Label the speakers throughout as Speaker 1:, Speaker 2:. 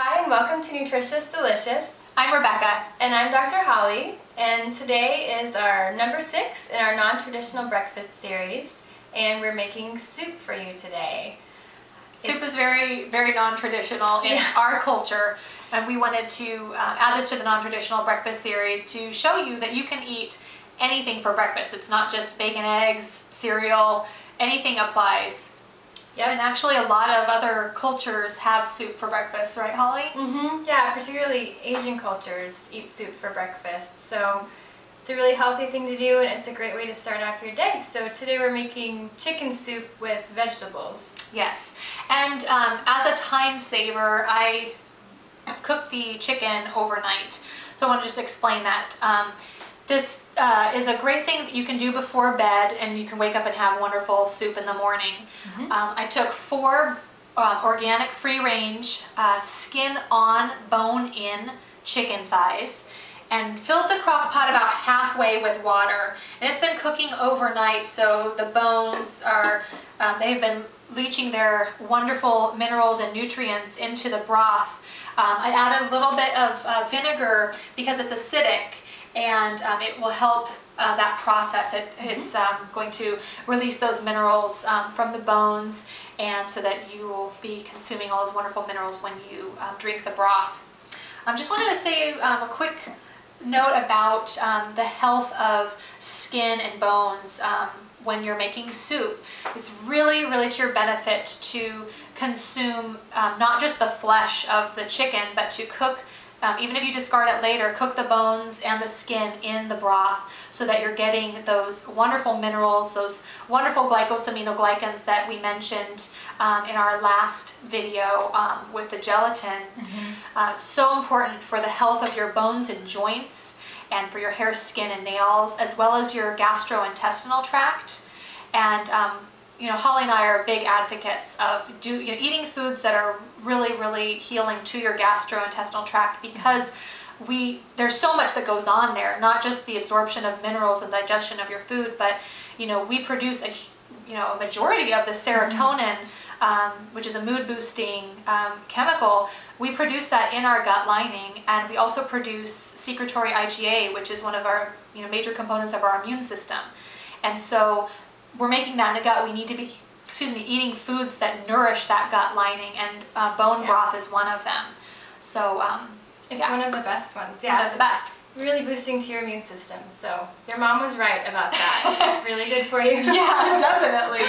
Speaker 1: Hi and welcome to Nutritious Delicious.
Speaker 2: I'm Rebecca.
Speaker 1: And I'm Dr. Holly, and today is our number 6 in our non-traditional breakfast series, and we're making soup for you today.
Speaker 2: Soup is very, very non-traditional in our culture, and we wanted to add this to the non-traditional breakfast series to show you that you can eat anything for breakfast. It's not just bacon, eggs, cereal, anything applies.
Speaker 1: Yep.
Speaker 2: And actually a lot of other cultures have soup for breakfast, right Holly?
Speaker 1: Mm-hmm. Yeah, particularly Asian cultures eat soup for breakfast. So it's a really healthy thing to do, and it's a great way to start off your day. So today we're making chicken soup with vegetables.
Speaker 2: Yes, and as a time saver, I cooked the chicken overnight. So I want to just explain that. This is a great thing that you can do before bed, and you can wake up and have wonderful soup in the morning. Mm-hmm. I took 4 organic free-range, skin-on, bone-in chicken thighs and filled the crock pot about halfway with water. And it's been cooking overnight, so the bones are, they've been leaching their wonderful minerals and nutrients into the broth. I added a little bit of vinegar because it's acidic, and it will help that process. It's going to release those minerals from the bones, and so that you will be consuming all those wonderful minerals when you drink the broth. Just wanted to say a quick note about the health of skin and bones when you're making soup. It's really, really to your benefit to consume not just the flesh of the chicken, but to cook, even if you discard it later, cook the bones and the skin in the broth so that you're getting those wonderful minerals, those wonderful glycosaminoglycans that we mentioned in our last video with the gelatin. Mm-hmm. So important for the health of your bones and joints, and for your hair, skin, and nails, as well as your gastrointestinal tract. And you know, Holly and I are big advocates of eating foods that are really, really healing to your gastrointestinal tract, because there's so much that goes on there, not just the absorption of minerals and digestion of your food, but we produce a majority of the serotonin, which is a mood boosting chemical. We produce that in our gut lining, and we also produce secretory IgA, which is one of our major components of our immune system. And so we're making that in the gut. We need to be, eating foods that nourish that gut lining, and bone broth is one of them. So
Speaker 1: it's one of the best ones. Yeah,
Speaker 2: one of the best.
Speaker 1: Really boosting to your immune system. So your mom was right about that. It's really good for you.
Speaker 2: Yeah, definitely.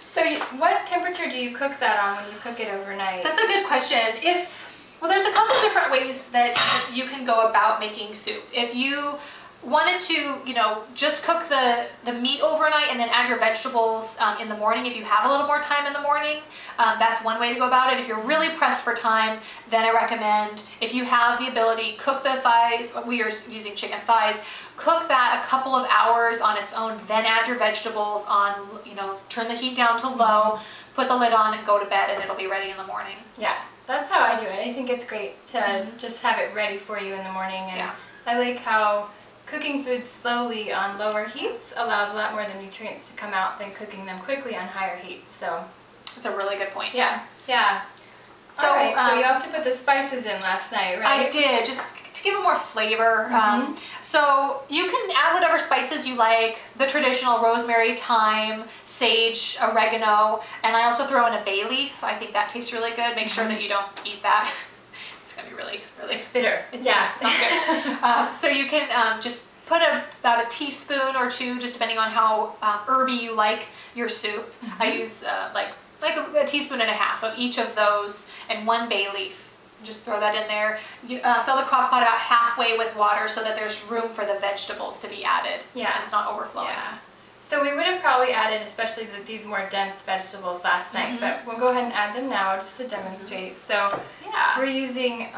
Speaker 1: So what temperature do you cook that on when you cook it overnight?
Speaker 2: That's a good question. Well, there's a couple different ways that you can go about making soup. If you wanted to, just cook the meat overnight and then add your vegetables in the morning, if you have a little more time in the morning, that's one way to go about it. If you're really pressed for time, then I recommend, if you have the ability, cook the thighs. We are using chicken thighs. Cook that a couple of hours on its own, then add your vegetables on, turn the heat down to low, put the lid on and go to bed, and it'll be ready in the morning.
Speaker 1: Yeah, that's how I do it. I think it's great to just have it ready for you in the morning. And I like how cooking foods slowly on lower heats allows a lot more of the nutrients to come out than cooking them quickly on higher heats. So
Speaker 2: that's a really good point.
Speaker 1: Yeah, yeah. So, so you also put the spices in last night, right?
Speaker 2: I did, just to give it more flavor. So you can add whatever spices you like, the traditional rosemary, thyme, sage, oregano, and I also throw in a bay leaf. I think that tastes really good. Make sure that you don't eat that. It's going to be really, really
Speaker 1: bitter.
Speaker 2: It's not good. So you can just put about a teaspoon or 2, just depending on how herby you like your soup. I use like a teaspoon and a half of each of those, and 1 bay leaf. Just throw that in there. You fill the crock pot about halfway with water so that there's room for the vegetables to be added.
Speaker 1: Yeah.
Speaker 2: And it's not overflowing.
Speaker 1: Yeah. So we would have probably added, especially these more dense vegetables last night, but we'll go ahead and add them now just to demonstrate. So we're using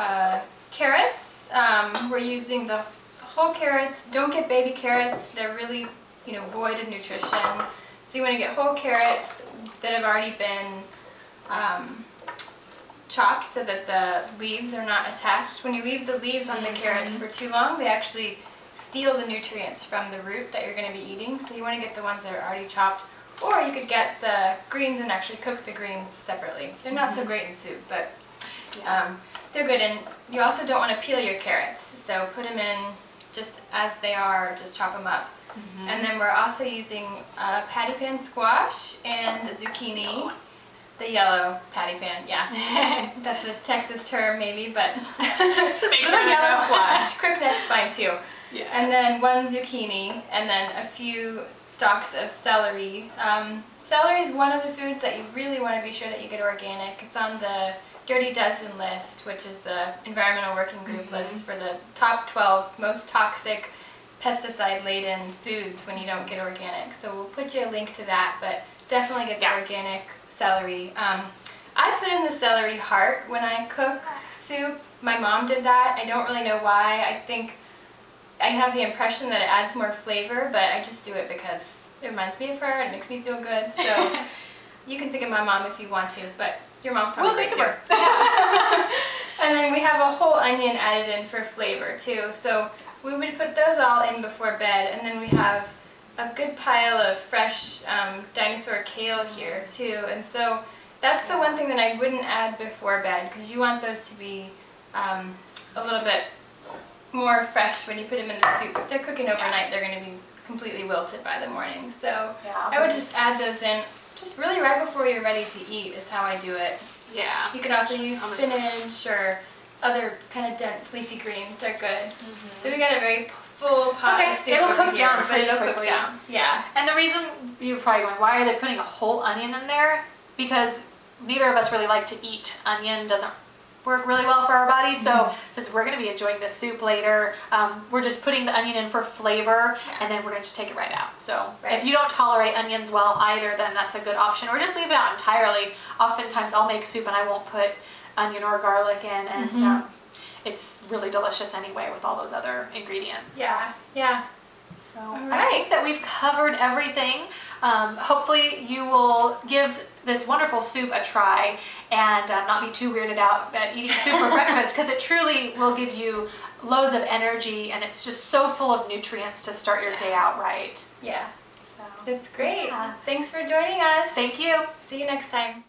Speaker 1: carrots. We're using the whole carrots. Don't get baby carrots. They're really, void of nutrition. So you want to get whole carrots that have already been chopped so that the leaves are not attached. When you leave the leaves on the carrots for too long, they actually steal the nutrients from the root that you're going to be eating. So you want to get the ones that are already chopped, or you could get the greens and actually cook the greens separately. They're not so great in soup, but they're good. And you also don't want to peel your carrots, so put them in just as they are, just chop them up. And then we're also using patty pan squash and zucchini. The yellow patty pan, yeah. That's a Texas term maybe, but
Speaker 2: to make sure
Speaker 1: yellow squash. Crookneck's fine too.
Speaker 2: Yeah.
Speaker 1: And then 1 zucchini, and then a few stalks of celery. Celery is one of the foods that you really want to be sure that you get organic. It's on the Dirty Dozen list, which is the Environmental Working Group list for the top 12 most toxic pesticide-laden foods when you don't get organic. So we'll put you a link to that, but definitely get the organic celery. I put in the celery heart when I cook soup. My mom did that. I don't really know why. I think I have the impression that it adds more flavor, but I just do it because it reminds me of her and it makes me feel good. So you can think of my mom if you want to, but your mom's probably
Speaker 2: think
Speaker 1: too.
Speaker 2: of her.
Speaker 1: And then we have a whole onion added in for flavor too. So we would put those all in before bed, and then we have a good pile of fresh dinosaur kale here too. And so that's the one thing that I wouldn't add before bed, because you want those to be a little bit more fresh when you put them in the soup. If they're cooking overnight, they're going to be completely wilted by the morning. So I would just add those in just really right before you're ready to eat is how I do it.
Speaker 2: Yeah.
Speaker 1: You could also use spinach or other kind of dense leafy greens are good. So we got a very full pot of soup.
Speaker 2: It'll cook
Speaker 1: here,
Speaker 2: down pretty
Speaker 1: it'll
Speaker 2: quickly.
Speaker 1: cook down. Yeah.
Speaker 2: And the reason you're probably going, why are they putting a whole onion in there? Because neither of us really like to eat. Onion doesn't work really well for our bodies, so since we're going to be enjoying this soup later, we're just putting the onion in for flavor, and then we're going to just take it right out. So if you don't tolerate onions well either, then that's a good option, or just leave it out entirely. Oftentimes I'll make soup and I won't put onion or garlic in, and it's really delicious anyway with all those other ingredients.
Speaker 1: Yeah, yeah.
Speaker 2: So I think that we've covered everything. Hopefully you will give this wonderful soup a try and not be too weirded out at eating soup for breakfast, because it truly will give you loads of energy, and it's just so full of nutrients to start your day out right.
Speaker 1: Yeah.
Speaker 2: So
Speaker 1: it's great. Thanks for joining us.
Speaker 2: Thank you.
Speaker 1: See you next time.